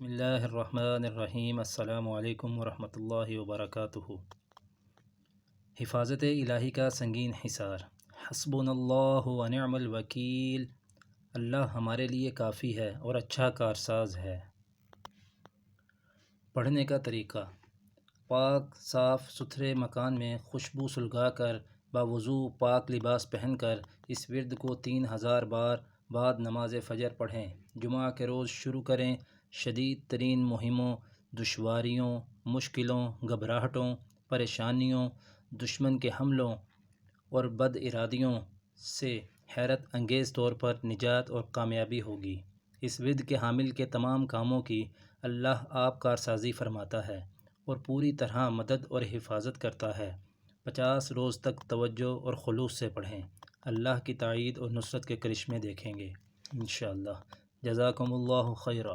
بسم اللہ الرحمن الرحیم۔ السلام علیکم ورحمۃ اللہ وبرکاتہ۔ حفاظت الہی کا سنگین حصار۔ حسبنا اللہ ونعم الوکیل۔ اللہ ہمارے لیے کافی ہے اور اچھا کارساز ہے۔ پڑھنے کا طریقہ: پاک صاف ستھرے مکان میں خوشبو سلگا کر باوضو پاک لباس پہن کر اس ورد کو 3000 بار بعد نماز فجر پڑھیں۔ جمعہ کے روز شروع کریں۔ شدید ترین مہموں، دشواریوں، مشکلوں، گھبراہٹوں، پریشانیوں، دشمن کے حملوں اور بد ارادیوں سے حیرت انگیز طور پر نجات اور کامیابی ہوگی۔ اس ورد کے حامل کے تمام کاموں کی اللہ آپ کارسازی فرماتا ہے اور پوری طرح مدد اور حفاظت کرتا ہے۔ 50 روز تک توجہ اور خلوص سے پڑھیں۔ اللہ کی تائید اور نصرت کے کرشمے دیکھیں گے انشاءاللہ۔ جزاکم اللہ خیرہ۔